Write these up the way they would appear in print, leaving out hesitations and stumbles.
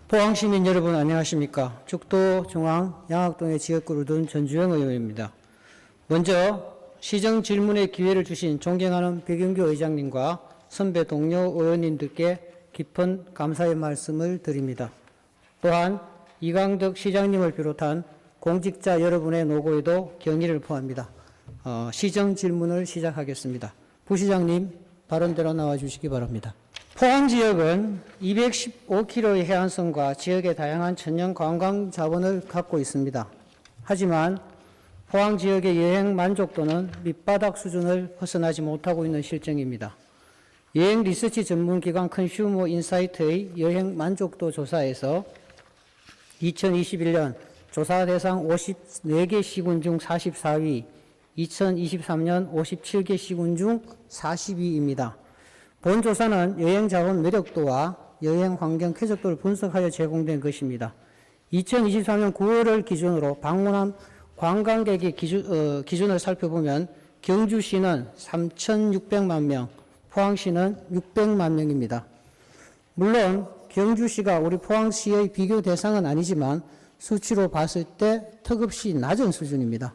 포항시민 여러분 안녕하십니까. 죽도 중앙 양학동의 지역구를 둔 전주영 의원입니다. 먼저 시정 질문의 기회를 주신 존경하는 백윤규 의장님과 선배 동료 의원님들께 깊은 감사의 말씀을 드립니다. 또한 이강덕 시장님을 비롯한 공직자 여러분의 노고에도 경의를 표합니다. 시정 질문을 시작하겠습니다. 부시장님 발언대로 나와주시기 바랍니다. 포항 지역은 215km의 해안선과 지역의 다양한 천연 관광 자원을 갖고 있습니다. 하지만 포항 지역의 여행 만족도는 밑바닥 수준을 벗어나지 못하고 있는 실정입니다. 여행 리서치 전문기관 컨슈머 인사이트의 여행 만족도 조사에서 2021년 조사 대상 54개 시군 중 44위, 2023년 57개 시군 중 40위입니다. 본 조사는 여행 자원 매력도와 여행 환경 쾌적도를 분석하여 제공된 것입니다. 2023년 9월을 기준으로 방문한 관광객의 기준을 살펴보면 경주시는 3,600만 명, 포항시는 600만 명입니다. 물론 경주시가 우리 포항시의 비교 대상은 아니지만 수치로 봤을 때 턱없이 낮은 수준입니다.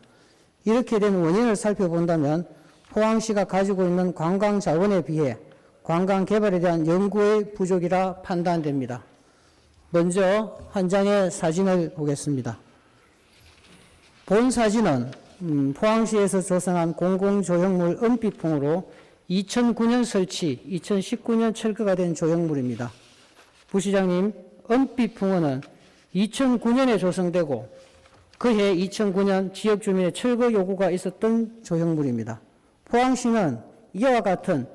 이렇게 된 원인을 살펴본다면 포항시가 가지고 있는 관광 자원에 비해 관광 개발에 대한 연구의 부족이라 판단됩니다. 먼저 한 장의 사진을 보겠습니다. 본 사진은 포항시에서 조성한 공공조형물 은빛풍으로 2009년 설치, 2019년 철거가 된 조형물입니다. 부시장님, 은빛풍어는 2009년에 조성되고 그해 2009년 지역 주민의 철거 요구가 있었던 조형물입니다. 포항시는 이와 같은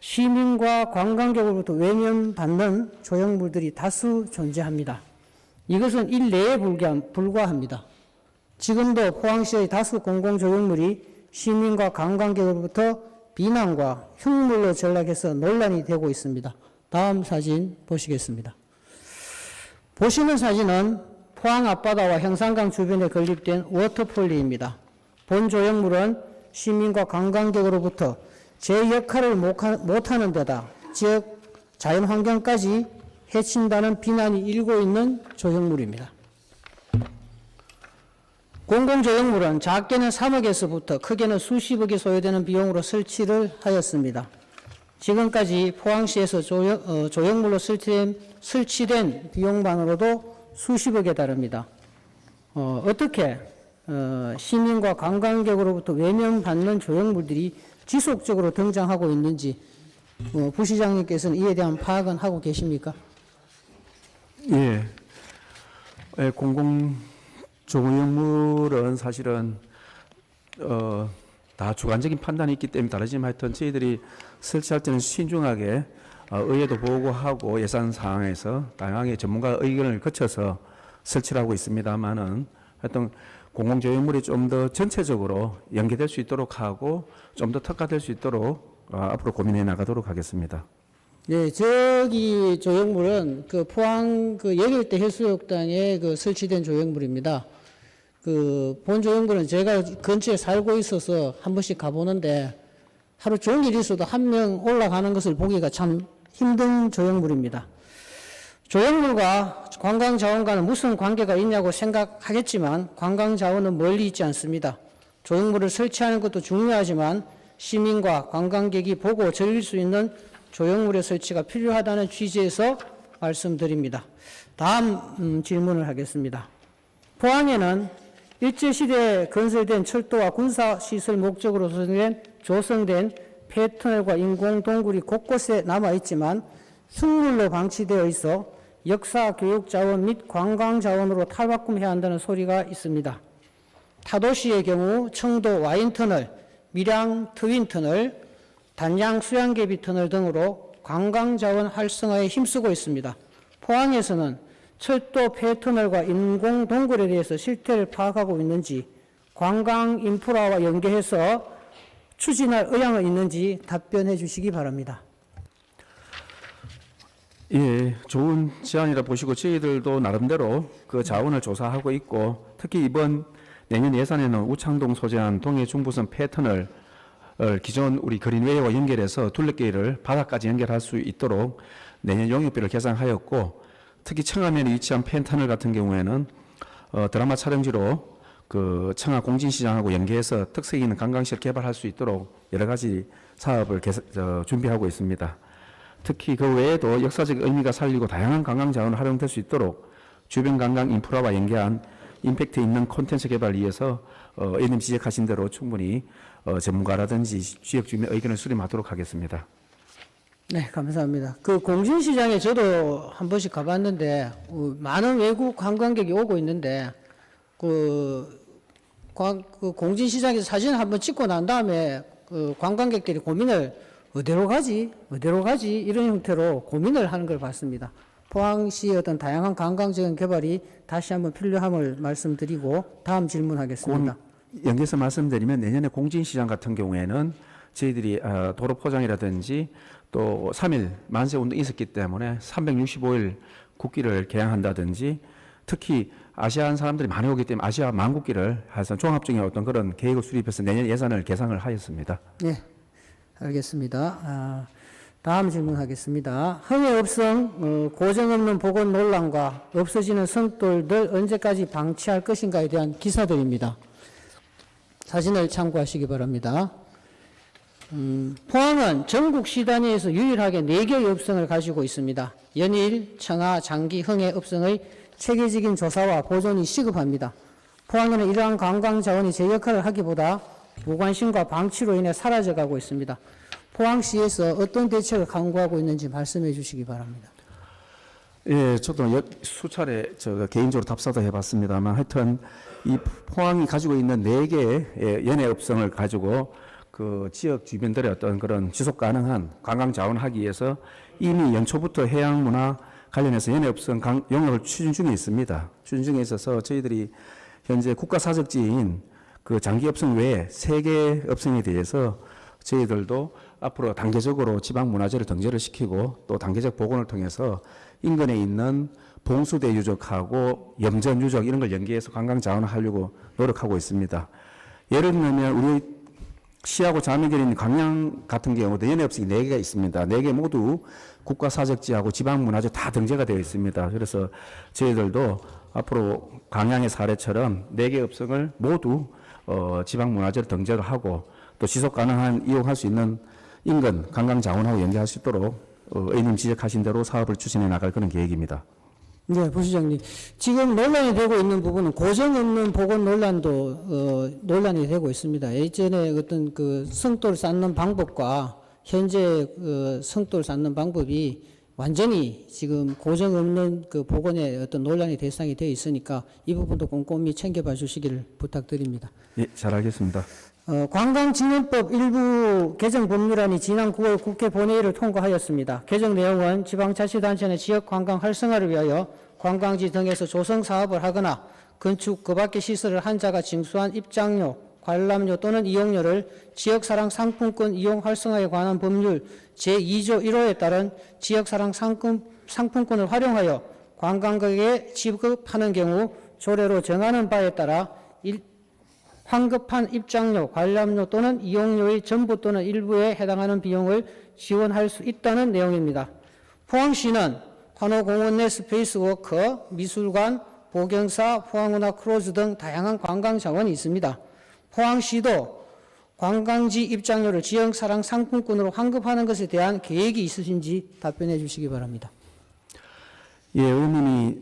시민과 관광객으로부터 외면받는 조형물들이 다수 존재합니다. 이것은 일례에 불과합니다. 지금도 포항시의 다수 공공조형물이 시민과 관광객으로부터 비난과 흉물로 전락해서 논란이 되고 있습니다. 다음 사진 보시겠습니다. 보시는 사진은 포항 앞바다와 형산강 주변에 건립된 워터폴리입니다. 본 조형물은 시민과 관광객으로부터 제 역할을 못하는 데다 지역 자연환경까지 해친다는 비난이 일고 있는 조형물입니다. 공공조형물은 작게는 3억에서부터 크게는 수십억이 소요되는 비용으로 설치를 하였습니다. 지금까지 포항시에서 조형물로 설치된 비용만으로도 수십억에 달합니다. 어떻게 시민과 관광객으로부터 외면받는 조형물들이 지속적으로 등장하고 있는지 부시장님께서는 이에 대한 파악은 하고 계십니까? 예, 공공조형물은 사실은 다 주관적인 판단이 있기 때문에 다르지만 하여튼 저희들이 설치할 때는 신중하게 의회도 보고하고 예산 상황에서 다양하게 전문가 의견을 거쳐서 설치를 하고 있습니다만은 하여튼 공공조형물이 좀 더 전체적으로 연계될 수 있도록 하고 좀 더 특화될 수 있도록 앞으로 고민해 나가도록 하겠습니다. 네, 저기 조형물은 그 포항 그 예길대 해수욕장에 그 설치된 조형물입니다. 그 본 조형물은 제가 근처에 살고 있어서 한 번씩 가보는데 하루 종일 있어도 한 명 올라가는 것을 보기가 참 힘든 조형물입니다. 조형물과 관광자원과는 무슨 관계가 있냐고 생각하겠지만 관광자원은 멀리 있지 않습니다. 조형물을 설치하는 것도 중요하지만 시민과 관광객이 보고 즐길 수 있는 조형물의 설치가 필요하다는 취지에서 말씀드립니다. 다음 질문을 하겠습니다. 포항에는 일제시대에 건설된 철도와 군사시설 목적으로 조성된 폐터널과 인공동굴이 곳곳에 남아있지만 흉물로 방치되어 있어 역사 교육자원 및 관광자원으로 탈바꿈해야 한다는 소리가 있습니다. 타도시의 경우 청도 와인터널, 밀양 트윈터널, 단양 수양개비터널 등으로 관광자원 활성화에 힘쓰고 있습니다. 포항에서는 철도 폐터널과 인공동굴에 대해서 실태를 파악하고 있는지 관광 인프라와 연계해서 추진할 의향은 있는지 답변해 주시기 바랍니다. 예, 좋은 제안이라 보시고 저희들도 나름대로 그 자원을 조사하고 있고 특히 이번 내년 예산에는 우창동 소재한 동해 중부선 폐터널 기존 우리 그린웨이와 연결해서 둘레길을 바다까지 연결할 수 있도록 내년 용역비를 계산하였고 특히 청하면에 위치한 펜터널 같은 경우에는 드라마 촬영지로 그 청하 공진시장하고 연계해서 특색 있는 관광시설 개발할 수 있도록 여러 가지 사업을 준비하고 있습니다. 특히 그 외에도 역사적 의미가 살리고 다양한 관광 자원을 활용될 수 있도록 주변 관광 인프라와 연계한 임팩트 있는 콘텐츠 개발을 위해서 A님 지적하신 대로 충분히 전문가라든지 지역 주민의 의견을 수렴하도록 하겠습니다. 네, 감사합니다. 그 공진시장에 저도 한 번씩 가봤는데 많은 외국 관광객이 오고 있는데 그 공진시장에서 사진을 한번 찍고 난 다음에 그 관광객들이 고민을 어디로 가지 이런 형태로 고민을 하는 걸 봤습니다. 포항시의 어떤 다양한 관광적인 개발이 다시 한번 필요함을 말씀드리고 다음 질문하겠습니다. 연계해서 말씀드리면 내년에 공진시장 같은 경우에는 저희들이 도로 포장이라든지 또 3일 만세 운동이 있었기 때문에 365일 국기를 개항한다든지 특히 아시안 사람들이 많이 오기 때문에 아시아 만국기를 해서 종합적인 어떤 그런 계획을 수립해서 내년 예산을 계상을 하였습니다. 네, 알겠습니다. 다음 질문하겠습니다. 흥해업성 고정 없는 복원 논란과 없어지는 성돌들 언제까지 방치할 것인가에 대한 기사들입니다. 사진을 참고하시기 바랍니다. 포항은 전국 시 단위에서 유일하게 4개의 업성을 가지고 있습니다. 연일, 청하, 장기, 흥해 업성의 체계적인 조사와 보존이 시급합니다. 포항에는 이러한 관광 자원이 제 역할을 하기보다 무관심과 방치로 인해 사라져가고 있습니다. 포항시에서 어떤 대책을 강구하고 있는지 말씀해 주시기 바랍니다. 예, 저도 수차례 개인적으로 답사도 해봤습니다만 하여튼 이 포항이 가지고 있는 4개의 연해업성을 가지고 그 지역 주민들의 어떤 그런 지속 가능한 관광 자원을 하기 위해서 이미 연초부터 해양문화 관련해서 연해업성 영역을 추진 중에 있습니다. 추진 중에 있어서 저희들이 현재 국가사적지인 그 장기업성 외에 3개 업성에 대해서 저희들도 앞으로 단계적으로 지방문화재를 등재를 시키고 또 단계적 복원을 통해서 인근에 있는 봉수대 유적하고 염전 유적 이런 걸 연계해서 관광 자원을 하려고 노력하고 있습니다. 예를 들면 우리 시하고 자매결이 있는 광양 같은 경우도 연해업성이 4개가 있습니다. 4개 모두 국가사적지하고 지방문화재 다 등재가 되어 있습니다. 그래서 저희들도 앞으로 광양의 사례처럼 4개 업성을 모두 지방문화재를 등재를 하고 또 지속 가능한 이용할 수 있는 인근 관광 자원하고 연계할 수 있도록 A님 지적하신 대로 사업을 추진해 나갈 그런 계획입니다. 네, 부시장님. 지금 논란이 되고 있는 부분은 고정 없는 복원 논란도 논란이 되고 있습니다. 예전에 어떤 그 성돌 쌓는 방법과 현재 성돌 쌓는 방법이 완전히 지금 고정 없는 그 복원의 어떤 논란의 대상이 되어 있으니까 이 부분도 꼼꼼히 챙겨봐 주시기를 부탁드립니다. 예, 잘 알겠습니다. 관광진흥법 일부 개정 법률안이 지난 9월 국회 본회의를 통과하였습니다. 개정 내용은 지방자치단체는 지역 관광 활성화를 위하여 관광지 등에서 조성 사업을 하거나 건축 그 밖의 시설을 한자가 징수한 입장료, 관람료 또는 이용료를 지역사랑 상품권 이용 활성화에 관한 법률 제2조 1호에 따른 지역사랑 상품권을 활용하여 관광객에게 지급하는 경우 조례로 정하는 바에 따라 환급한 입장료, 관람료 또는 이용료의 전부 또는 일부에 해당하는 비용을 지원할 수 있다는 내용입니다. 포항시는 환호공원 내 스페이스워커, 미술관, 보경사, 포항문화 크루즈 등 다양한 관광 자원이 있습니다. 포항시도 관광지 입장료를 지역사랑 상품권으로 환급하는 것에 대한 계획이 있으신지 답변해 주시기 바랍니다. 예, 의원님이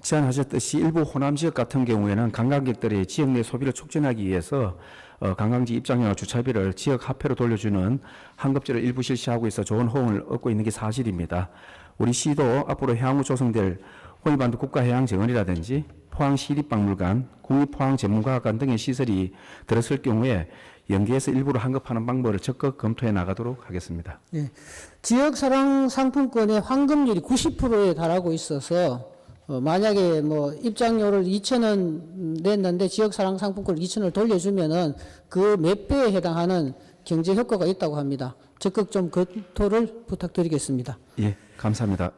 제안하셨듯이 일부 호남 지역 같은 경우에는 관광객들이 지역 내 소비를 촉진하기 위해서 관광지 입장료나 주차비를 지역 화폐로 돌려주는 환급제를 일부 실시하고 있어 좋은 호응을 얻고 있는 게 사실입니다. 우리 시도 앞으로 향후 조성될 호위반도 국가해양정원이라든지 포항시립박물관, 국립포항전문과학관 등의 시설이 들었을 경우에 연계해서 일부러 환급하는 방법을 적극 검토해 나가도록 하겠습니다. 네. 지역사랑 상품권의 환급률이 90%에 달하고 있어서 만약에 뭐 입장료를 2,000원 냈는데 지역사랑 상품권을 2,000원을 돌려주면은 그 몇 배에 해당하는 경제 효과가 있다고 합니다. 적극 좀 검토를 부탁드리겠습니다. 예, 감사합니다.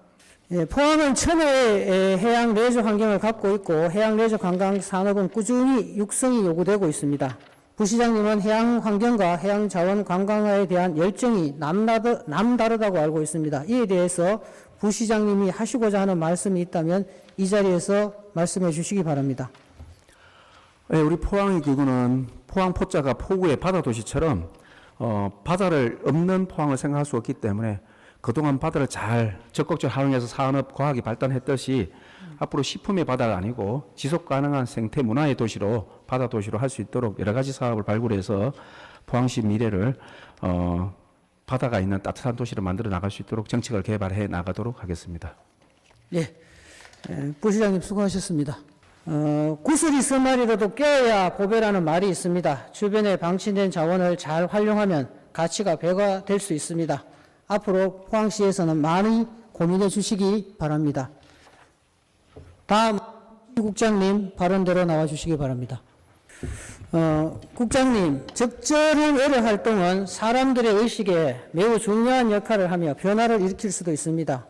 예, 포항은 천혜의 해양 레저 환경을 갖고 있고 해양 레저 관광 산업은 꾸준히 육성이 요구되고 있습니다. 부시장님은 해양 환경과 해양 자원 관광화에 대한 열정이 남다르다고 알고 있습니다. 이에 대해서 부시장님이 하시고자 하는 말씀이 있다면 이 자리에서 말씀해 주시기 바랍니다. 네, 우리 포항의 경우는 포항 포자가 포구의 바다 도시처럼 바다를 없는 포항을 생각할 수 없기 때문에 그동안 바다를 잘 적극적으로 활용해서 산업 과학이 발달했듯이 앞으로 식품의 바다가 아니고 지속 가능한 생태 문화의 도시로 바다 도시로 할 수 있도록 여러 가지 사업을 발굴해서 포항시 미래를 바다가 있는 따뜻한 도시로 만들어 나갈 수 있도록 정책을 개발해 나가도록 하겠습니다. 예, 부시장님 수고하셨습니다. 구슬이 서말이라도 껴야 보배라는 말이 있습니다. 주변에 방치된 자원을 잘 활용하면 가치가 배가 될 수 있습니다. 앞으로 포항시에서는 많이 고민해 주시기 바랍니다. 다음 국장님 발언대로 나와 주시기 바랍니다. 국장님, 적절한 의료 활동은 사람들의 의식에 매우 중요한 역할을 하며 변화를 일으킬 수도 있습니다.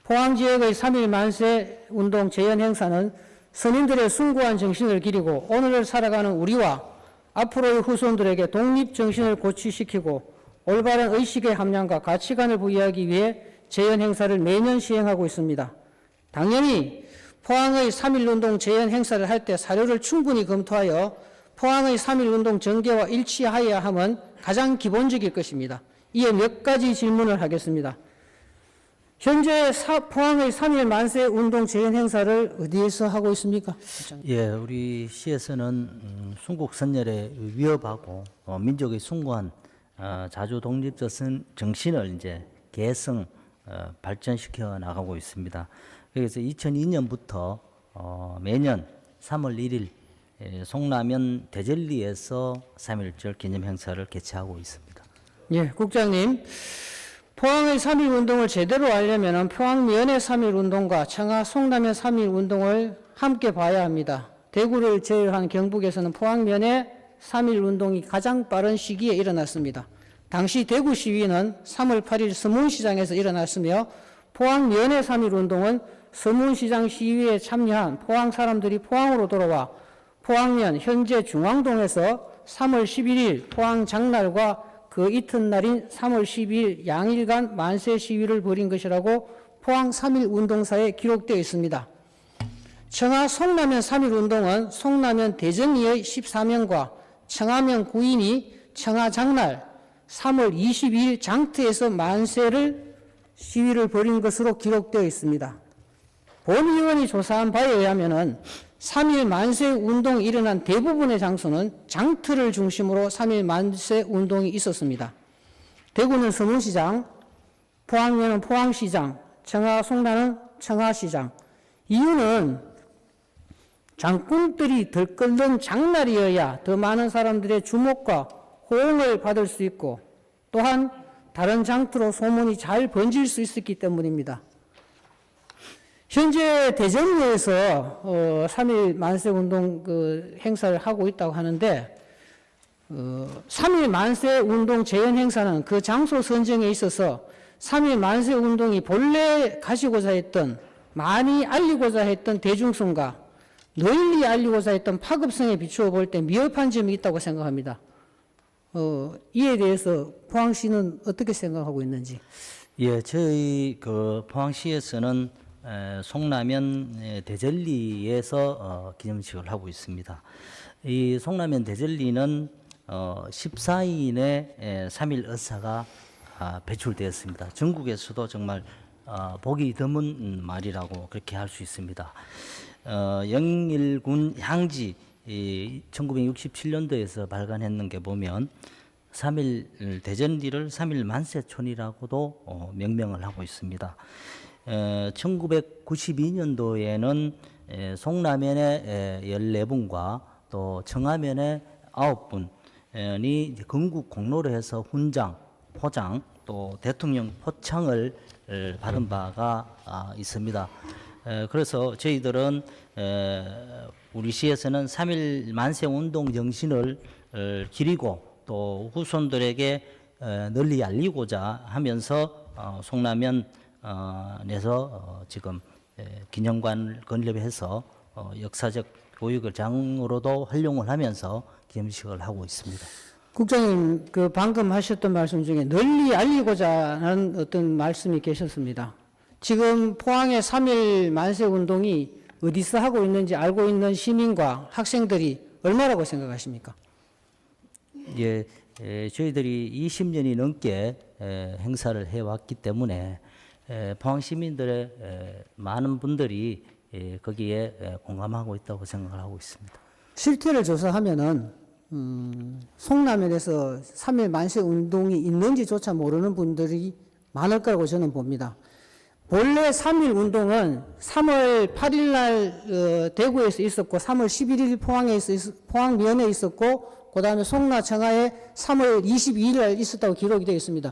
포항 지역의 3.1 만세 운동 재현 행사는 선임들의 숭고한 정신을 기리고 오늘을 살아가는 우리와 앞으로의 후손들에게 독립 정신을 고취시키고 올바른 의식의 함량과 가치관을 부여하기 위해 재현 행사를 매년 시행하고 있습니다. 당연히 포항의 3.1 운동 재현 행사를 할 때 사료를 충분히 검토하여 포항의 3.1 운동 전개와 일치하여야 함은 가장 기본적일 것입니다. 이에 몇 가지 질문을 하겠습니다. 현재 포항의 3.1 만세 운동 재현 행사를 어디에서 하고 있습니까? 예, 우리 시에서는 순국 선열에 위협하고 민족의 숭고한 자주 독립적 정신을 이제 계승 발전시켜 나가고 있습니다. 그래서 2002년부터 매년 3월 1일 송라면 대절리에서 3.1절 기념 행사를 개최하고 있습니다. 예, 국장님. 포항의 3.1 운동을 제대로 하려면 포항면의 3.1 운동과 청하 송라면 3.1 운동을 함께 봐야 합니다. 대구를 제외한 경북에서는 포항면의 3.1 운동이 가장 빠른 시기에 일어났습니다. 당시 대구 시위는 3월 8일 서문시장에서 일어났으며 포항면의 3.1 운동은 서문시장 시위에 참여한 포항 사람들이 포항으로 돌아와 포항면 현재 중앙동에서 3월 11일 포항 장날과 그 이튿날인 3월 12일 양일간 만세 시위를 벌인 것이라고 포항 3.1 운동사에 기록되어 있습니다. 청하 송라면 3.1 운동은 송라면 대전리의 14명과 청하면 구인이 청하 장날 3월 22일 장터에서 만세를 시위를 벌인 것으로 기록되어 있습니다. 본 의원이 조사한 바에 의하면 3.1 만세 운동이 일어난 대부분의 장소는 장터를 중심으로 3.1 만세 운동이 있었습니다. 대구는 서문시장, 포항면은 포항시장, 청하 송라는 청하시장. 이유는 장군들이 들끓는 장날이어야 더 많은 사람들의 주목과 호응을 받을 수 있고 또한 다른 장터로 소문이 잘 번질 수 있었기 때문입니다. 현재 대전리에서 3.1 만세운동 행사를 하고 있다고 하는데 3.1 만세운동 재현 행사는 그 장소 선정에 있어서 3.1 만세운동이 본래 가지고자 했던 많이 알리고자 했던 대중성과 널리 알리고자 했던 파급성에 비추어 볼 때 미흡한 점이 있다고 생각합니다. 이에 대해서 포항시는 어떻게 생각하고 있는지? 예, 저희 포항시에서는 송라면 대절리에서 기념식을 하고 있습니다. 이 송라면 대절리는 14인의 3.1 의사가 배출되었습니다. 전국에서도 정말 보기 드문 말이라고 그렇게 할 수 있습니다. 영일군 향지 1967년도에서 발간했는 게 보면 3.1 대전리를 3.1 만세촌이라고도 명명을 하고 있습니다. 1992년도에는 송라면의 14분과 또 청하면의 9분이 건국 공로로 해서 훈장, 포장, 또 대통령 포창을 받은 바가 있습니다. 그래서 저희들은 우리 시에서는 3.1 만세 운동 정신을 기리고 또 후손들에게 널리 알리고자 하면서 송라면 내서 지금 기념관을 건립해서 역사적 교육을 장으로도 활용을 하면서 기념식을 하고 있습니다. 국장님, 방금 하셨던 말씀 중에 널리 알리고자 하는 어떤 말씀이 계셨습니다. 지금 포항의 3.1 만세 운동이 어디서 하고 있는지 알고 있는 시민과 학생들이 얼마라고 생각하십니까? 예, 저희들이 20년이 넘게 행사를 해왔기 때문에 포항 시민들의 많은 분들이 거기에 공감하고 있다고 생각을 하고 있습니다. 실태를 조사하면은 송라면에서 3.1 만세 운동이 있는지조차 모르는 분들이 많을 거라고 저는 봅니다. 본래 3.1 운동은 3월 8일 날 대구에서 있었고 3월 11일 포항면에 있었고 그다음에 송라 청하에 3월 22일 날 있었다고 기록이 되어 있습니다.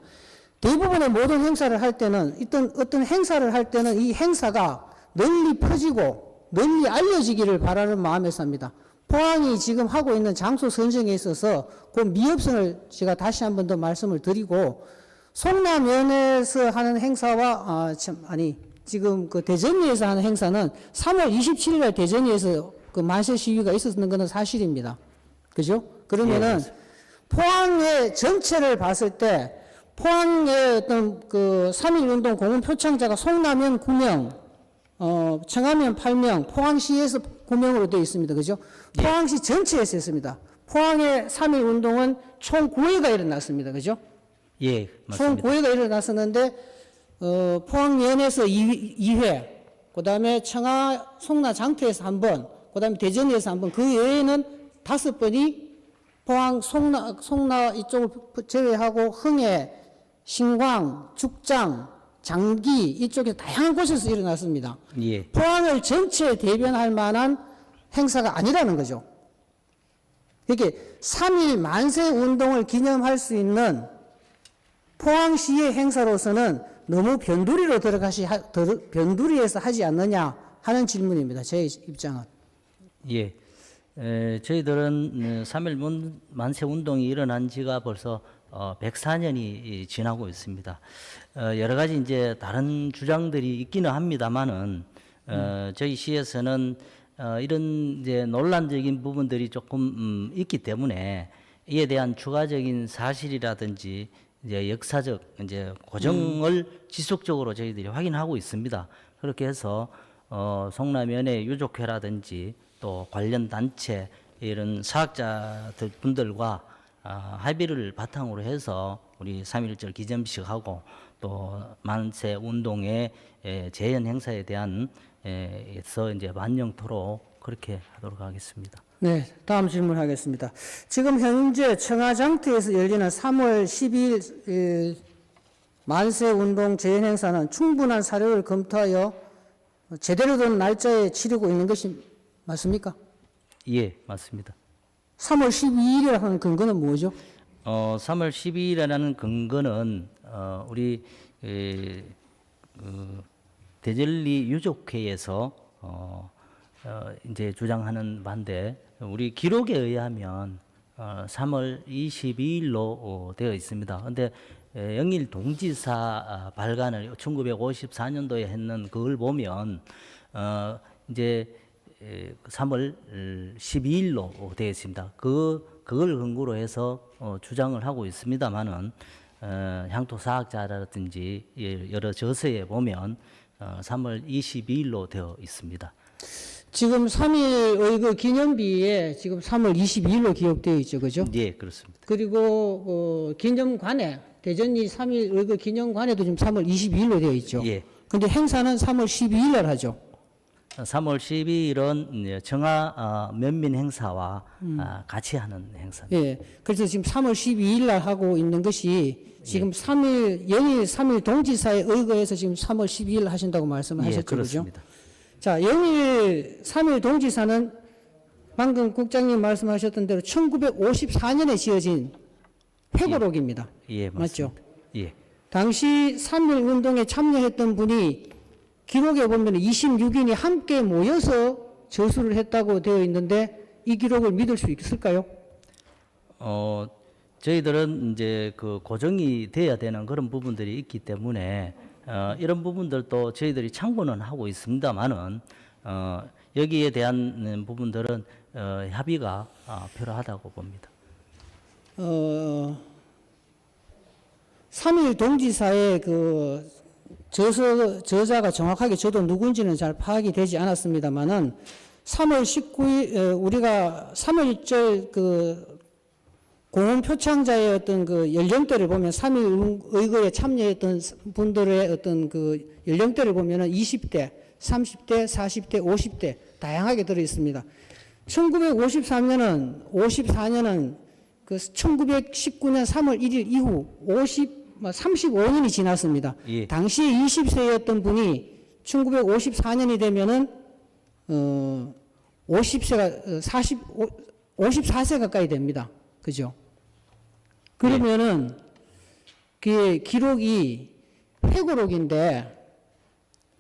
대부분의 모든 행사를 할 때는 어떤 행사를 할 때는 이 행사가 널리 퍼지고 널리 알려지기를 바라는 마음에서 합니다. 포항이 지금 하고 있는 장소 선정에 있어서 그 미흡성을 제가 다시 한 번 더 말씀을 드리고 송라면에서 하는 행사와 지금 그 대전리에서 하는 행사는 3월 27일 날 대전리에서 그 만세 시위가 있었는 것은 사실입니다. 그죠? 그러면은 포항의 전체를 봤을 때 포항의 어떤 그 3.1 운동 공원 표창자가 송라면 9명, 청하면 8명, 포항시에서 9명으로 되어 있습니다. 그죠? 포항시 전체에서 했습니다. 포항의 3.1 운동은 총 9회가 일어났습니다. 그죠? 예, 총 맞습니다. 9회가 일어났었는데, 포항면에서 2회, 그 다음에 청하, 송라 장터에서 한 번, 그 다음에 대전에서 한 번, 그 외에는 5번이 포항, 송라 이쪽을 제외하고 흥해, 신광, 죽장, 장기 이쪽에 다양한 곳에서 일어났습니다. 예, 포항을 전체 대변할 만한 행사가 아니라는 거죠. 이게 3.1 만세 운동을 기념할 수 있는 포항시의 행사로서는 너무 변두리에서 하지 않느냐 하는 질문입니다. 제 입장은. 예. 저희들은 3.1 만세 운동이 일어난 지가 벌써 104년이 지나고 있습니다. 여러 가지 이제 다른 주장들이 있기는 합니다만은 저희 시에서는 이런 이제 논란적인 부분들이 조금 있기 때문에 이에 대한 추가적인 사실이라든지 이제 역사적 이제 고정을 지속적으로 저희들이 확인하고 있습니다. 그렇게 해서 송라면의 유족회라든지 또 관련 단체 이런 사학자들 분들과 합의를 바탕으로 해서 우리 3.1절 기념식하고 또 만세 운동의 재현 행사에 대한 에서 이제 만영토록 그렇게 하도록 하겠습니다. 네, 다음 질문하겠습니다. 지금 현재 청하장터에서 열리는 3월 12일 만세 운동 재현 행사는 충분한 사료를 검토하여 제대로 된 날짜에 치르고 있는 것이 맞습니까? 예, 맞습니다. 3월 12일이라고 하는 근거는 뭐죠? 3월 12일이라는 근거는 우리 대전리 유족회에서 이제 주장하는 바인데 우리 기록에 의하면 3월 22일로 되어 있습니다. 그런데 영일 동지사 발간을 1954년도에 했는 그걸 보면 이제 3월 12일로 되어 있습니다. 그걸 근거로 해서 주장을 하고 있습니다만은 향토 사학자라든지 여러 저서에 보면 3월 22일로 되어 있습니다. 지금 3.1의 그 기념비에 지금 3월 22일로 기록되어 있죠, 그죠? 예, 그렇습니다. 그리고 기념관에 대전리 3.1의 그 기념관에도 지금 3월 22일로 되어 있죠. 예. 근데 행사는 3월 12일 날 하죠. 3월 12일은 청하 면민 행사와 같이 하는 행사입니다. 예. 그래서 지금 3월 12일 날 하고 있는 것이 지금 영일 3.1 동지사에 의거해서 지금 3월 12일 하신다고 말씀을 하셨죠, 그죠? 그렇습니다. 자, 영일 3.1 동지사는 방금 국장님 말씀하셨던 대로 1954년에 지어진 회고록입니다. 예, 맞죠? 맞습니다. 예. 당시 3.1 운동에 참여했던 분이 기록에 보면 26인이 함께 모여서 저수를 했다고 되어 있는데 이 기록을 믿을 수 있을까요? 저희들은 이제 그 고정이 돼야 되는 그런 부분들이 있기 때문에 이런 부분들도 저희들이 참고는 하고 있습니다만은 여기에 대한 부분들은 합의가 필요하다고 봅니다. 3.1 동지사의 그 저자가 정확하게 저도 누군지는 잘 파악이 되지 않았습니다만은 3월 19일 우리가 3.1절 그 공원 표창자의 어떤 그 연령대를 보면 3.1 의거에 참여했던 분들의 어떤 그 연령대를 보면은 20대, 30대, 40대, 50대 다양하게 들어 있습니다. 1954년은 그 1919년 3월 1일 이후 35년이 지났습니다. 예. 당시 20세였던 분이 1954년이 되면은 50세가 54세 가까이 됩니다. 그죠? 그러면은 그 기록이 회고록인데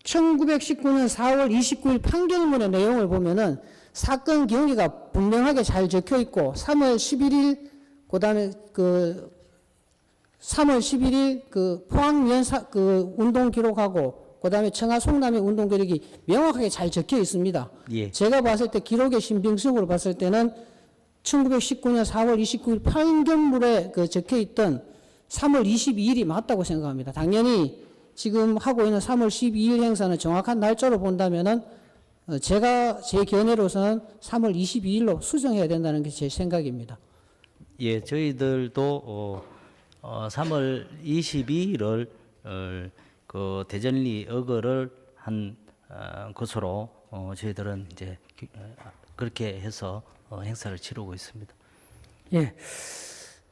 1919년 4월 29일 판결문의 내용을 보면은 사건 경위가 분명하게 잘 적혀 있고 3월 11일 그다음에 그 3월 11일 그 포항면 그 운동 기록하고 그다음에 청하 송남의 운동 기록이 명확하게 잘 적혀 있습니다. 예. 제가 봤을 때 기록의 신빙성으로 봤을 때는 1919년 4월 29일 판결문에 그 적혀 있던 3월 22일이 맞다고 생각합니다. 당연히 지금 하고 있는 3월 12일 행사는 정확한 날짜로 본다면은 제가 제 견해로서는 3월 22일로 수정해야 된다는 게 제 생각입니다. 예, 저희들도 3월 22일을 그 대전리 어거를 한 것으로 저희들은 이제 그렇게 해서 행사를 치르고 있습니다. 예.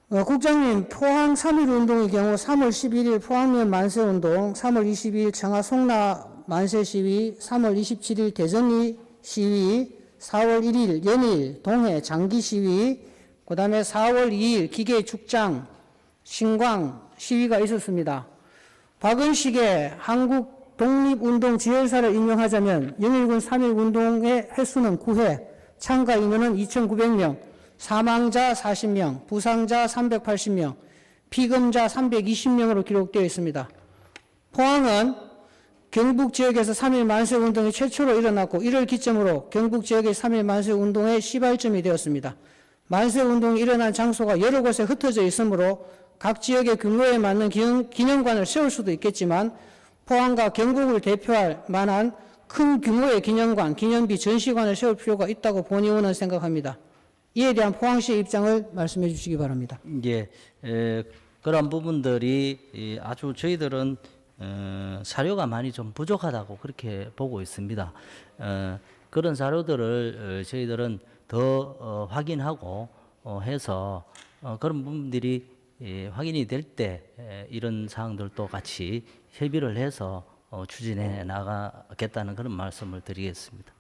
국장님, 포항 3.1 운동의 경우 3월 11일 포항면 만세 운동, 3월 22일 청하 송나 만세 시위, 3월 27일 대전리 시위, 4월 1일 연일 동해 장기 시위, 그 다음에 4월 2일 기계 축장, 신광 시위가 있었습니다. 박은식의 한국 독립운동 지열사를 인용하자면 영일군 3.1 운동의 횟수는 9회, 참가 인원은 2,900명, 사망자 40명, 부상자 380명, 피금자 320명으로 기록되어 있습니다. 포항은 경북 지역에서 3.1 만세 운동이 최초로 일어났고 이를 기점으로 경북 지역의 3.1 만세 운동의 시발점이 되었습니다. 만세 운동이 일어난 장소가 여러 곳에 흩어져 있으므로 각 지역의 규모에 맞는 기념관을 세울 수도 있겠지만 포항과 경북을 대표할 만한 큰 규모의 기념관, 기념비 전시관을 세울 필요가 있다고 본의원은 생각합니다. 이에 대한 포항시의 입장을 말씀해 주시기 바랍니다. 예, 그런 부분들이 아주 저희들은 사료가 많이 좀 부족하다고 그렇게 보고 있습니다. 그런 자료들을 저희들은 더 확인하고 해서 그런 부분들이 확인이 될 때 이런 사항들도 같이 협의를 해서 추진해 나가겠다는 그런 말씀을 드리겠습니다.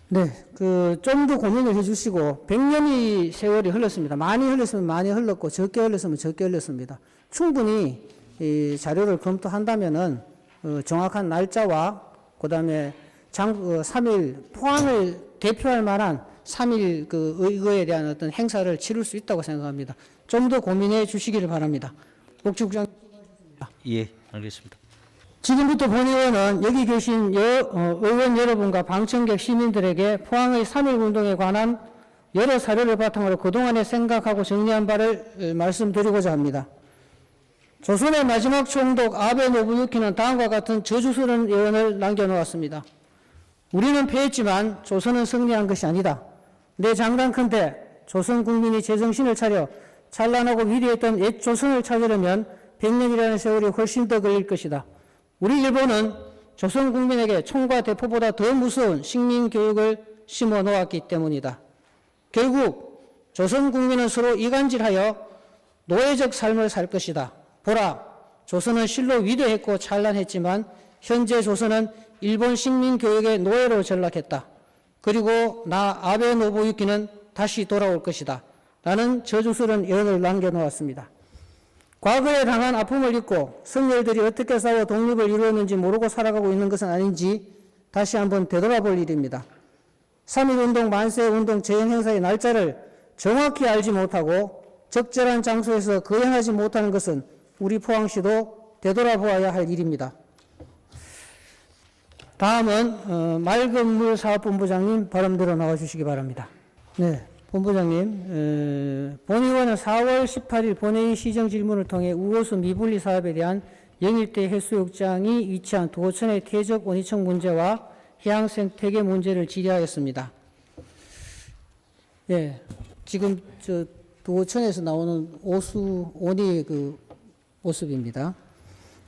네, 좀 더 고민을 해주시고 100년의 세월이 흘렀습니다. 많이 흘렀으면 많이 흘렀고 적게 흘렀으면 적게 흘렀습니다. 충분히 이 자료를 검토한다면은 정확한 날짜와 그다음에 3.1 포항을 대표할 만한 3.1 그 의거에 대한 어떤 행사를 치를 수 있다고 생각합니다. 좀 더 고민해 주시기를 바랍니다. 복지국장. 예, 알겠습니다. 지금부터 본의원은 여기 계신 의원 여러분과 방청객 시민들에게 포항의 3.1 운동에 관한 여러 사료를 바탕으로 그동안에 생각하고 정리한 바를 말씀드리고자 합니다. 조선의 마지막 총독 아베 노부유키는 다음과 같은 저주스러운 예언을 남겨놓았습니다. 우리는 패했지만 조선은 승리한 것이 아니다. 내 장담컨대 조선 국민이 제정신을 차려 찬란하고 위대했던 옛 조선을 찾으려면 100년이라는 세월이 훨씬 더 걸릴 것이다. 우리 일본은 조선 국민에게 총과 대포보다 더 무서운 식민 교육을 심어 놓았기 때문이다. 결국 조선 국민은 서로 이간질하여 노예적 삶을 살 것이다. 보라, 조선은 실로 위대했고 찬란했지만 현재 조선은 일본 식민 교육의 노예로 전락했다. 그리고 나 아베 노부유키는 다시 돌아올 것이다. 라는 저주스러운 예언을 남겨놓았습니다. 과거에 당한 아픔을 잊고 성렬들이 어떻게 싸워 독립을 이루었는지 모르고 살아가고 있는 것은 아닌지 다시 한번 되돌아볼 일입니다. 3.1운동 만세운동 재행행사의 날짜를 정확히 알지 못하고 적절한 장소에서 거행하지 못하는 것은 우리 포항시도 되돌아보아야 할 일입니다. 다음은 맑은물 사업본부장님 발언대로 나와주시기 바랍니다. 네, 본부장님, 본의원은 4월 18일 본회의 시정 질문을 통해 우호수 미분리 사업에 대한 영일대 해수욕장이 위치한 도천의 퇴적 원위청 문제와 해양 생태계 문제를 질의하였습니다. 예, 지금 저 도천에서 나오는 오수 원이 그 모습입니다.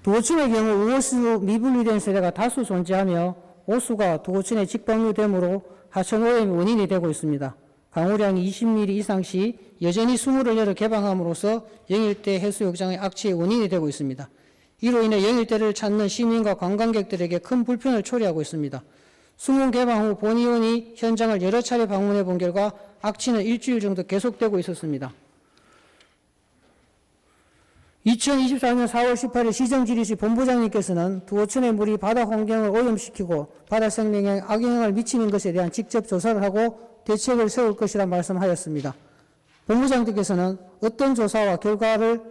도천의 경우 우호수 미분리된 세대가 다수 존재하며 오수가 도천에 직방류되므로 하천 오염의 원인이 되고 있습니다. 강우량이 20mm 이상 시 여전히 수물을 열어 개방함으로써 영일대 해수욕장의 악취의 원인이 되고 있습니다. 이로 인해 영일대를 찾는 시민과 관광객들에게 큰 불편을 초래하고 있습니다. 수문 개방 후 본의원이 현장을 여러 차례 방문해 본 결과 악취는 일주일 정도 계속되고 있었습니다. 2024년 4월 18일 시정지리시 본부장님께서는 도천의 물이 바다 환경을 오염시키고 바다 생명에 악영향을 미치는 것에 대한 직접 조사를 하고 대책을 세울 것이라 말씀하였습니다. 본부장님께서는 어떤 조사와 결과를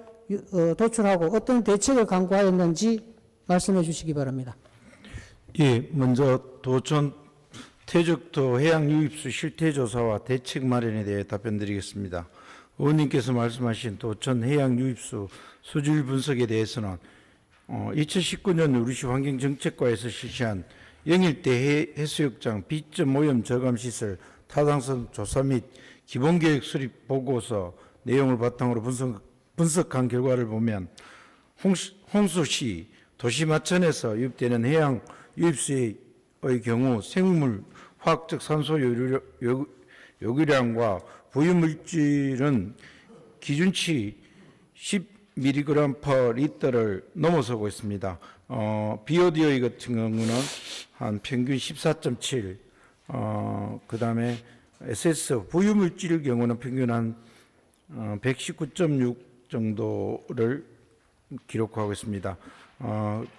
도출하고 어떤 대책을 강구하였는지 말씀해 주시기 바랍니다. 예, 먼저 도천 퇴적도 해양 유입수 실태 조사와 대책 마련에 대해 답변드리겠습니다. 의원님께서 말씀하신 도천 해양 유입수 수질 분석에 대해서는 2019년 우리시 환경정책과에서 실시한 영일대 해수욕장 비점 오염 저감 시설 타당성 조사 및 기본계획 수립 보고서 내용을 바탕으로 분석한 결과를 보면 홍수시 도시마천에서 유입되는 해양 유입수의 경우 생물 화학적 산소 요구량과 부유물질은 기준치 10mg/L를 넘어서고 있습니다. 비오디오이 같은 경우는 한 평균 14.7, 그 다음에 SS 부유물질 경우는 평균 한 119.6 정도를 기록하고 있습니다.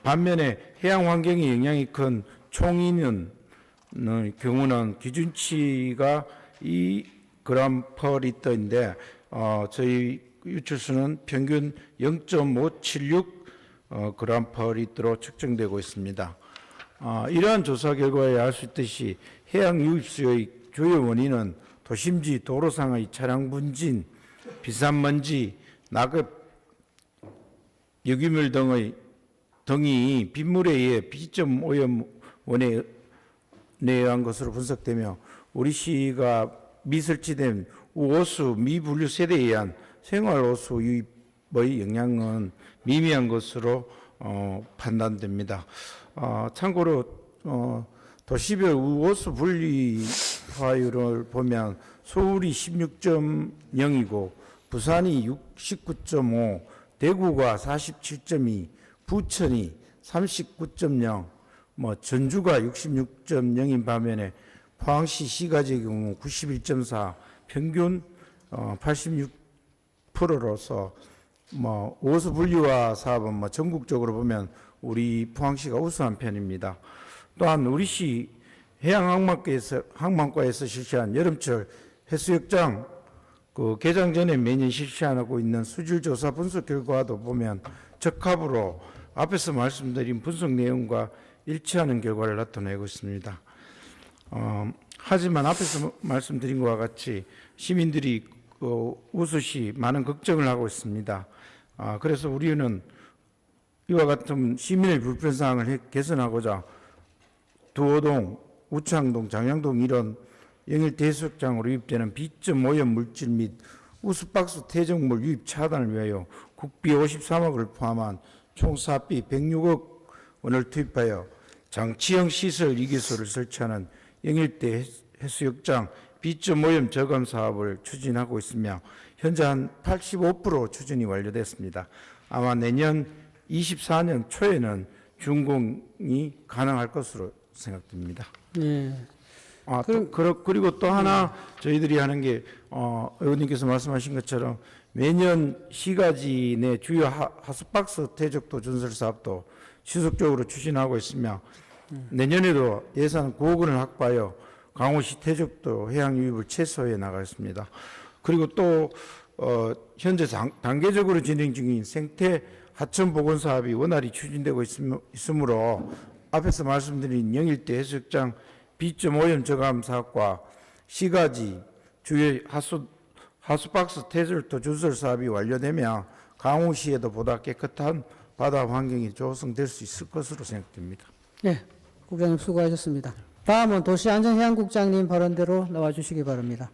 반면에 해양 환경에 영향이 큰 총인은 경우는 기준치가 2g/L인데 저희 유출수는 평균 0.576g/L로 측정되고 있습니다. 이러한 조사 결과에 알 수 있듯이 해양 유입수의 주요 원인은 도심지, 도로상의 차량 분진, 비산먼지, 낙엽, 유기물 등이 빗물에 의해 비점 오염원에 의한 것으로 분석되며 우리 시가 미설치된 오수 미분류 세대에 의한 생활오수 유입의 영향은 미미한 것으로 판단됩니다. 참고로 도시별 오수 분리화율을 보면 서울이 16.0이고 부산이 69.5, 대구가 47.2, 부천이 39.0, 전주가 66.0인 반면에 포항시 시가지의 경우 91.4, 평균 86%로서 오수 분리화 사업은 전국적으로 보면 우리 포항시가 우수한 편입니다. 또한 우리시 해양항만과에서 실시한 여름철 해수욕장 개장 전에 매년 실시하고 있는 수질조사 분석 결과도 보면 적합으로 앞에서 말씀드린 분석 내용과 일치하는 결과를 나타내고 있습니다. 하지만 앞에서 말씀드린 것과 같이 시민들이 우수시 많은 걱정을 하고 있습니다. 그래서 우리는 이와 같은 시민의 불편사항을 개선하고자 두호동, 우창동, 장양동 이런 영일대 해수욕장으로 유입되는 비점 오염 물질 및 우수박스 퇴적물 유입 차단을 위하여 국비 53억을 포함한 총 사비 106억 원을 투입하여 장치형 시설 2개소를 설치하는 영일대 해수욕장 비점 오염 저감 사업을 추진하고 있으며 현재 한 85% 추진이 완료됐습니다. 아마 내년 24년 초에는 준공이 가능할 것으로 생각됩니다. 네. 그리고 또 하나 저희들이 하는 게 의원님께서 말씀하신 것처럼 매년 시가지 내 주요 하수박스 퇴적도 전설 사업도 지속적으로 추진하고 있으며 내년에도 예산 9억 원을 확보하여 강원시 퇴적도 해양 유입을 최소화해 나가겠습니다. 그리고 또 현재 단계적으로 진행 중인 생태 하천 복원 사업이 원활히 추진되고 있으므로 앞에서 말씀드린 영일대 해수욕장 비점 오염 저감 사업과 시가지 주요 하수박스 퇴절도 준설 사업이 완료되며 강원시에도 보다 깨끗한 바다 환경이 조성될 수 있을 것으로 생각됩니다. 예, 국장님 수고하셨습니다. 다음은 도시안전해양국장님 발언대로 나와주시기 바랍니다.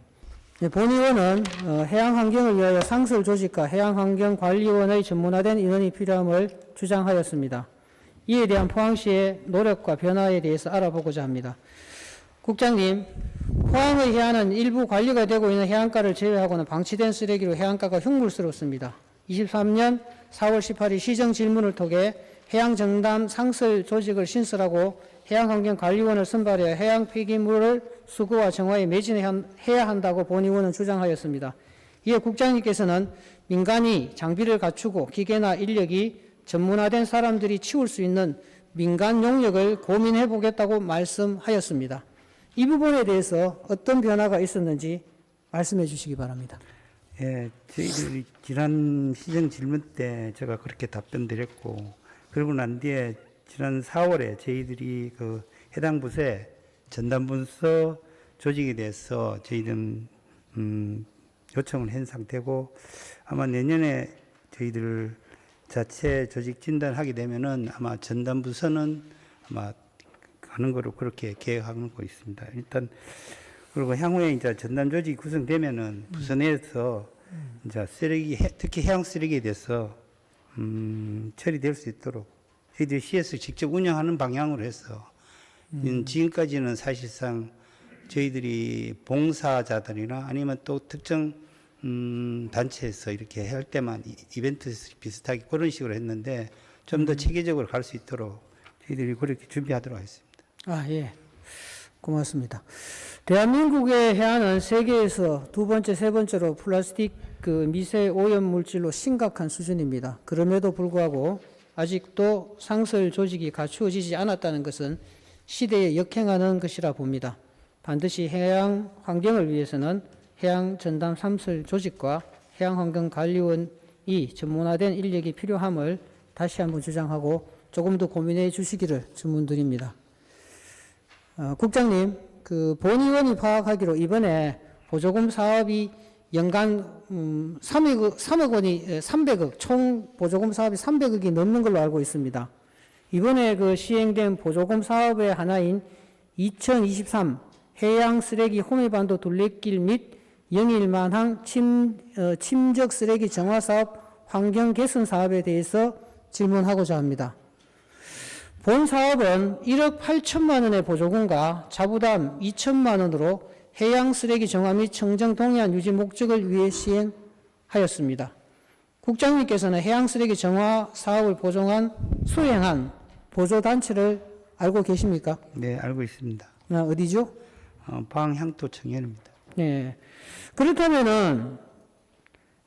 예, 본의원은 해양환경을 위하여 상설 조직과 해양환경관리원의 전문화된 인원이 필요함을 주장하였습니다. 이에 대한 포항시의 노력과 변화에 대해서 알아보고자 합니다. 국장님, 포항의 해안은 일부 관리가 되고 있는 해안가를 제외하고는 방치된 쓰레기로 해안가가 흉물스럽습니다. 23년 4월 18일 시정 질문을 통해 해양정담 상설 조직을 신설하고 해양환경관리원을 선발해 해양 폐기물을 수거와 정화에 매진해야 한다고 본의원은 주장하였습니다. 이에 국장님께서는 민간이 장비를 갖추고 기계나 인력이 전문화된 사람들이 치울 수 있는 민간 용역을 고민해 보겠다고 말씀하였습니다. 이 부분에 대해서 어떤 변화가 있었는지 말씀해 주시기 바랍니다. 예, 저희들이 지난 시정 질문 때 제가 그렇게 답변 드렸고, 그러고 난 뒤에 지난 4월에 저희들이 그 해당 부서에 전담분서 조직에 대해서 저희들은 요청을 한 상태고, 아마 내년에 저희들 자체 조직 진단하게 되면은 아마 전담부서는 아마 가는 거로 그렇게 계획하고 있습니다. 일단 그리고 향후에 이제 전담 조직이 구성되면은 부서 내에서 이제 쓰레기, 특히 해양 쓰레기에 대해서 처리될 수 있도록 저희들이 시에서 직접 운영하는 방향으로 해서 지금까지는 사실상 저희들이 봉사자들이나 아니면 또 특정 단체에서 이렇게 할 때만 이벤트 비슷하게 그런 식으로 했는데 좀 더 체계적으로 갈 수 있도록 저희들이 그렇게 준비하도록 하겠습니다. 아, 예. 고맙습니다. 대한민국의 해안은 세계에서 두 번째, 세 번째로 플라스틱 미세 오염 물질로 심각한 수준입니다. 그럼에도 불구하고 아직도 상설 조직이 갖추어지지 않았다는 것은 시대에 역행하는 것이라 봅니다. 반드시 해양 환경을 위해서는 해양 전담 상설 조직과 해양환경관리원이 전문화된 인력이 필요함을 다시 한번 주장하고 조금 더 고민해 주시기를 주문드립니다. 국장님, 본의원이 파악하기로 이번에 보조금 사업이 연간 300억, 총 보조금 사업이 300억이 넘는 걸로 알고 있습니다. 이번에 시행된 보조금 사업의 하나인 2023 해양 쓰레기 호미반도 둘레길 및 영일만항 침적 쓰레기 정화 사업 환경 개선 사업에 대해서 질문하고자 합니다. 본 사업은 1억 8천만 원의 보조금과 자부담 2천만 원으로 해양 쓰레기 정화 및 청정 동해안 유지 목적을 위해 시행하였습니다. 국장님께서는 해양 쓰레기 정화 사업을 수행한 보조단체를 알고 계십니까? 네, 알고 있습니다. 어디죠? 포항 향토 청년입니다. 네. 그렇다면은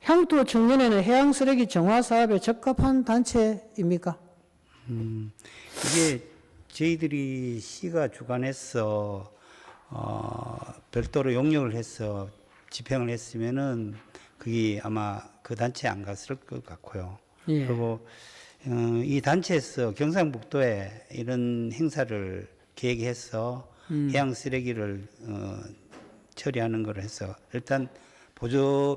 향토 청년회는 해양 쓰레기 정화 사업에 적합한 단체입니까? 이게 저희들이 시가 주관해서 별도로 용역을 해서 집행을 했으면은 그게 아마 그 단체에 안 갔을 것 같고요. 예. 그리고 이 단체에서 경상북도에 이런 행사를 계획해서 해양 쓰레기를 처리하는 걸 해서 일단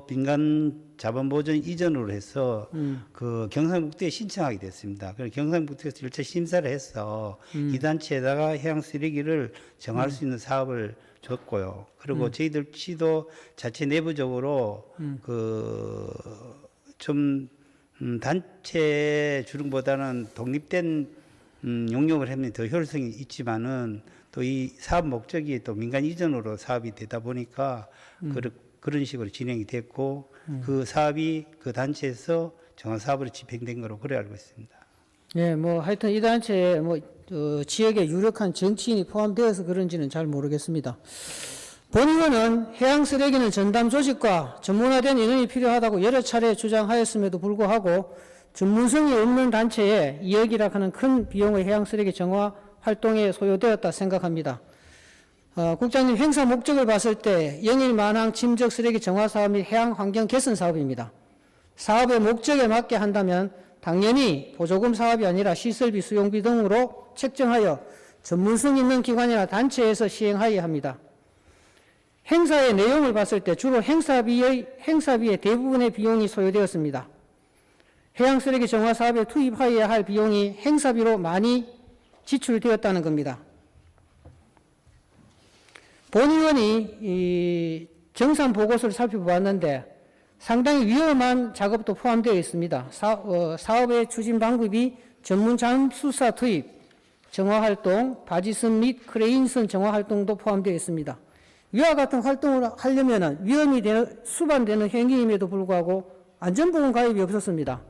민간 자본 보존 이전으로 해서 그 경상북도에 신청하게 됐습니다. 그래서 경상북도에서 일차 심사를 해서 이 단체에다가 해양 쓰레기를 정할 수 있는 사업을 줬고요. 그리고 저희들 시도 자체 내부적으로 좀 단체 주름보다는 독립된 용역을 하면 더 효율성이 있지만은 또 이 사업 목적이 또 민간 이전으로 사업이 되다 보니까 그런 식으로 진행이 됐고 그 사업이 그 단체에서 정화 사업으로 집행된 거로 그래 알고 있습니다. 예, 하여튼 이 단체에 지역에 유력한 정치인이 포함되어서 그런지는 잘 모르겠습니다. 본의원은 해양 쓰레기는 전담 조직과 전문화된 인원이 필요하다고 여러 차례 주장하였음에도 불구하고 전문성이 없는 단체에 2억이라 하는 큰 비용의 해양 쓰레기 정화 활동에 소요되었다 생각합니다. 국장님, 행사 목적을 봤을 때 영일만항 침적 쓰레기 정화 사업 및 해양 환경 개선 사업입니다. 사업의 목적에 맞게 한다면 당연히 보조금 사업이 아니라 시설비, 수용비 등으로 책정하여 전문성 있는 기관이나 단체에서 시행하여야 합니다. 행사의 내용을 봤을 때 주로 행사비의 대부분의 비용이 소요되었습니다. 해양쓰레기 정화 사업에 투입하여야 할 비용이 행사비로 많이 지출되었다는 겁니다. 본의원이 이 정산 보고서를 살펴보았는데 상당히 위험한 작업도 포함되어 있습니다. 사업의 추진 방법이 전문 잠수사 투입, 정화활동, 바지선 및 크레인선 정화활동도 포함되어 있습니다. 위와 같은 활동을 하려면 위험이 수반되는 행위임에도 불구하고 안전보험 가입이 없었습니다.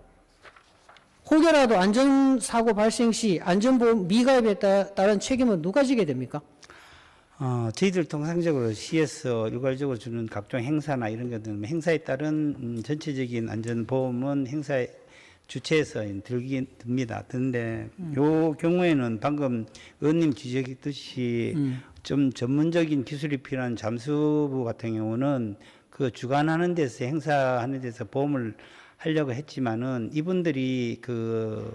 혹여라도 안전사고 발생 시 안전보험 미가입에 따른 책임은 누가 지게 됩니까? 저희들 통상적으로 시에서 일괄적으로 주는 각종 행사나 이런 것들, 행사에 따른 전체적인 안전보험은 행사 주체에서 들긴 듭니다. 드는데 요 경우에는 방금 의원님 지적했듯이 좀 전문적인 기술이 필요한 잠수부 같은 경우는 그 주관하는 데서 행사하는 데서 보험을 하려고 했지만은 이분들이 그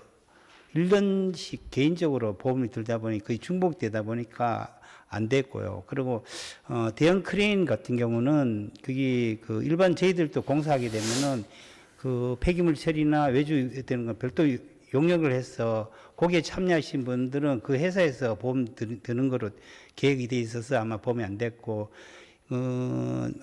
1년씩 개인적으로 보험을 들다 보니 거의 중복되다 보니까 안 됐고요. 그리고 대형 크레인 같은 경우는 그게 그 일반 저희들도 공사하게 되면은 그 폐기물 처리나 외주되는 건 별도 용역을 해서 거기에 참여하신 분들은 그 회사에서 보험 드는 거로 계획이 돼 있어서 아마 보험이 안 됐고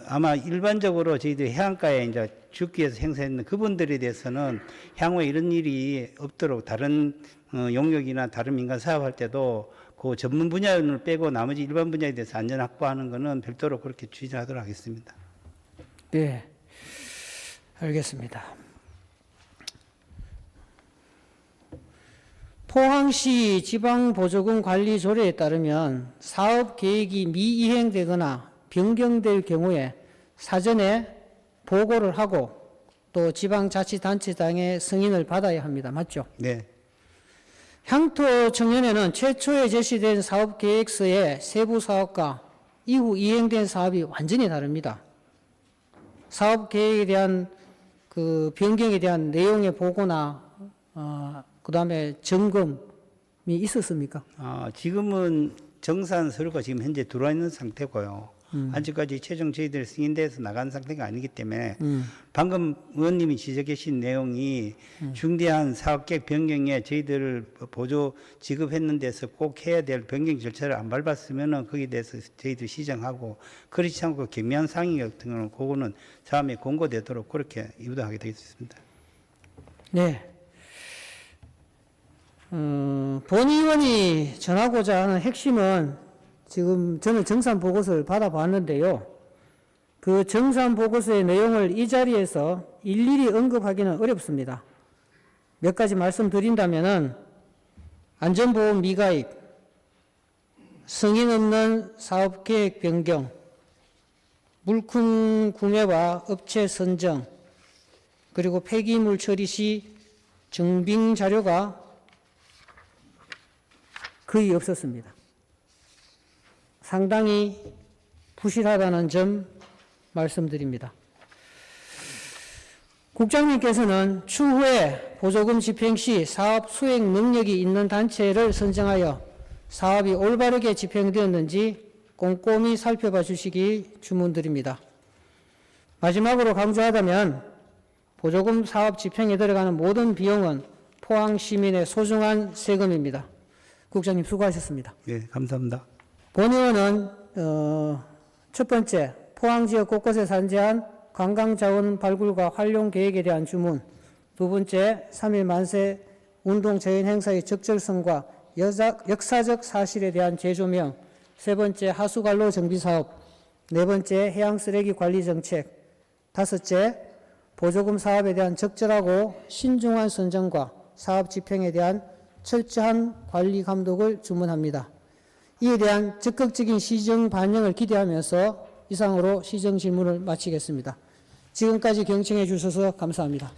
아마 일반적으로 저희들이 해안가에 이제 죽기에서 행사했는 그분들에 대해서는 향후에 이런 일이 없도록 다른 용역이나 다른 민간 사업할 때도 그 전문 분야를 빼고 나머지 일반 분야에 대해서 안전 확보하는 거는 별도로 그렇게 추진하도록 하겠습니다. 네, 알겠습니다. 포항시 지방보조금 관리 조례에 따르면 사업 계획이 미이행되거나 변경될 경우에 사전에 보고를 하고 또 지방자치단체장의 승인을 받아야 합니다. 맞죠? 네. 향토청년에는 최초에 제시된 사업계획서의 세부 사업과 이후 이행된 사업이 완전히 다릅니다. 사업계획에 대한 그 변경에 대한 내용의 보고나 그다음에 점검이 있었습니까? 지금은 정산 서류가 지금 현재 들어와 있는 상태고요. 아직까지 최종 저희들 승인돼서 나간 상태가 아니기 때문에 방금 의원님이 지적하신 내용이 중대한 사업계획 변경에 저희들 보조 지급했는 데서 꼭 해야 될 변경 절차를 안 밟았으면은 거기에 대해서 저희들 시정하고 그렇지 않고 경미한 상황 같은 경우는 그거는 다음에 공고되도록 그렇게 유도하게 되겠습니다. 네. 본 의원이 전하고자 하는 핵심은 지금 저는 정산 보고서를 받아봤는데요. 그 정산 보고서의 내용을 이 자리에서 일일이 언급하기는 어렵습니다. 몇 가지 말씀드린다면은 안전보험 미가입, 승인 없는 사업계획 변경, 물품 구매와 업체 선정, 그리고 폐기물 처리 시 증빙 자료가 거의 없었습니다. 상당히 부실하다는 점 말씀드립니다. 국장님께서는 추후에 보조금 집행 시 사업 수행 능력이 있는 단체를 선정하여 사업이 올바르게 집행되었는지 꼼꼼히 살펴봐 주시기 주문드립니다. 마지막으로 강조하자면 보조금 사업 집행에 들어가는 모든 비용은 포항 시민의 소중한 세금입니다. 국장님 수고하셨습니다. 네, 감사합니다. 본 의원은 첫 번째, 포항 지역 곳곳에 산재한 관광자원 발굴과 활용 계획에 대한 주문, 두 번째, 3.1 만세 운동 재현 행사의 적절성과 역사적 사실에 대한 재조명, 세 번째, 하수관로 정비 사업, 네 번째, 해양 쓰레기 관리 정책, 다섯째, 보조금 사업에 대한 적절하고 신중한 선정과 사업 집행에 대한 철저한 관리 감독을 주문합니다. 이에 대한 적극적인 시정 반영을 기대하면서 이상으로 시정 질문을 마치겠습니다. 지금까지 경청해 주셔서 감사합니다.